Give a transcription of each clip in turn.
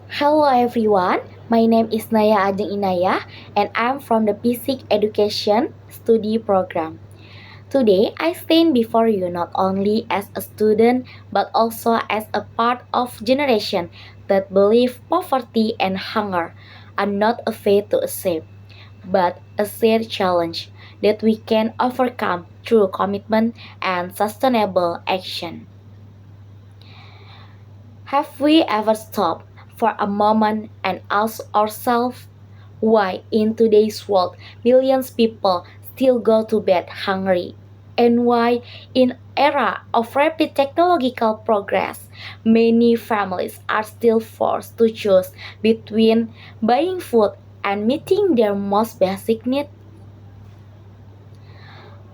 Hello everyone, my name is Naya Ajeng Inaya and I'm from the Basic Education Study Program. Today, I stand before you not only as a student but also as a part of generation that believe poverty and hunger are not a fate to escape, but a shared challenge that we can overcome through commitment and sustainable action. Have we ever stopped for a moment and asked ourselves why in today's world millions of people still go to bed hungry? And why in era of rapid technological progress, many families are still forced to choose between buying food and meeting their most basic needs?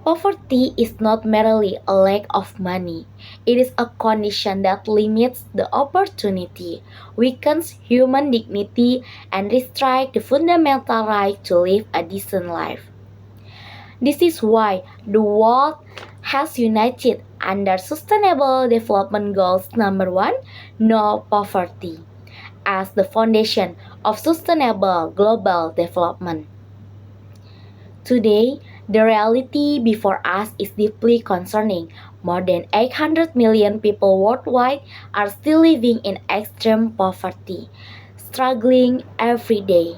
Poverty is not merely a lack of money. It is a condition that limits the opportunity, weakens human dignity, and restricts the fundamental right to live a decent life. This is why the world has united under Sustainable Development Goals number 1, no poverty, as the foundation of sustainable global development. Today, the reality before us is deeply concerning. More than 800 million people worldwide are still living in extreme poverty, struggling every day.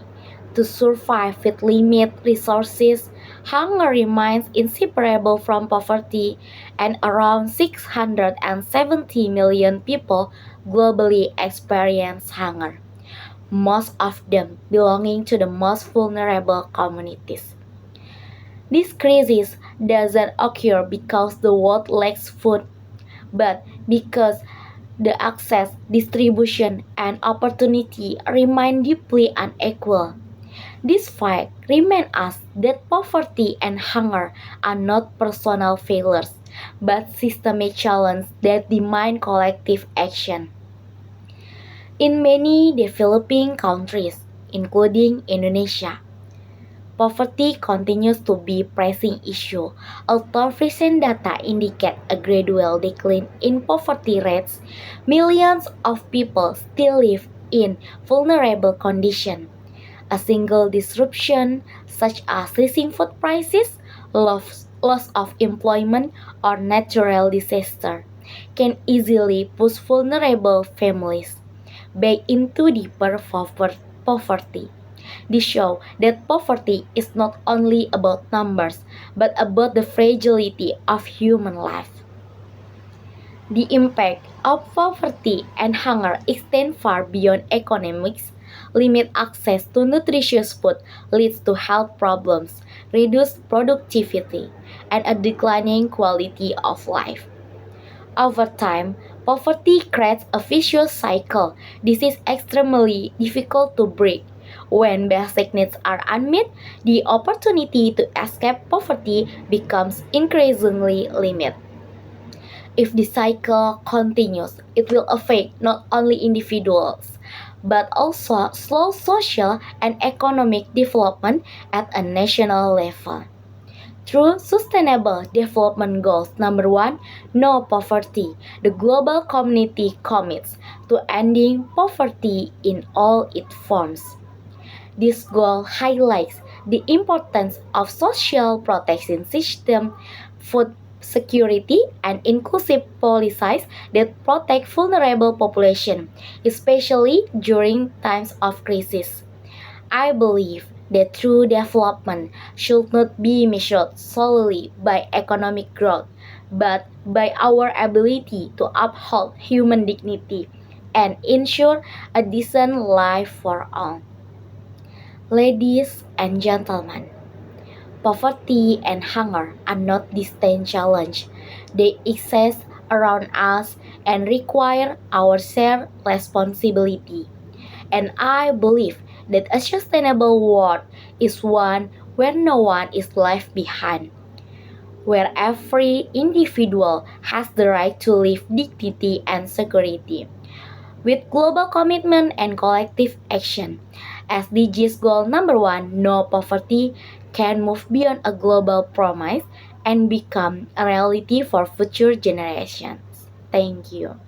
To survive with limited resources, hunger remains inseparable from poverty, and around 670 million people globally experience hunger, most of them belonging to the most vulnerable communities. This crisis doesn't occur because the world lacks food, but because the access, distribution, and opportunity remain deeply unequal. This fact reminds us that poverty and hunger are not personal failures, but systemic challenges that demand collective action. In many developing countries, including Indonesia, poverty continues to be a pressing issue, although recent data indicate a gradual decline in poverty rates. Millions of people still live in vulnerable conditions. A single disruption, such as rising food prices, loss of employment, or natural disaster, can easily push vulnerable families back into deeper poverty. This shows that poverty is not only about numbers, but about the fragility of human life. The impact of poverty and hunger extend far beyond economics. Limit access to nutritious food leads to health problems, reduced productivity, and a declining quality of life. Over time, poverty creates a vicious cycle. This is extremely difficult to break. When basic needs are unmet, the opportunity to escape poverty becomes increasingly limited. If the cycle continues, it will affect not only individuals, but also slow social and economic development at a national level. Through Sustainable Development Goals number 1, no poverty, the global community commits to ending poverty in all its forms. This goal highlights the importance of social protection system, food security, and inclusive policies that protect vulnerable population, especially during times of crisis. I believe that true development should not be measured solely by economic growth, but by our ability to uphold human dignity and ensure a decent life for all. Ladies and gentlemen, poverty and hunger are not distant challenges. They exist around us and require our shared responsibility. And I believe that a sustainable world is one where no one is left behind, where every individual has the right to live dignity and security. With global commitment and collective action, SDGs goal number 1, no poverty, can move beyond a global promise and become a reality for future generations. Thank you.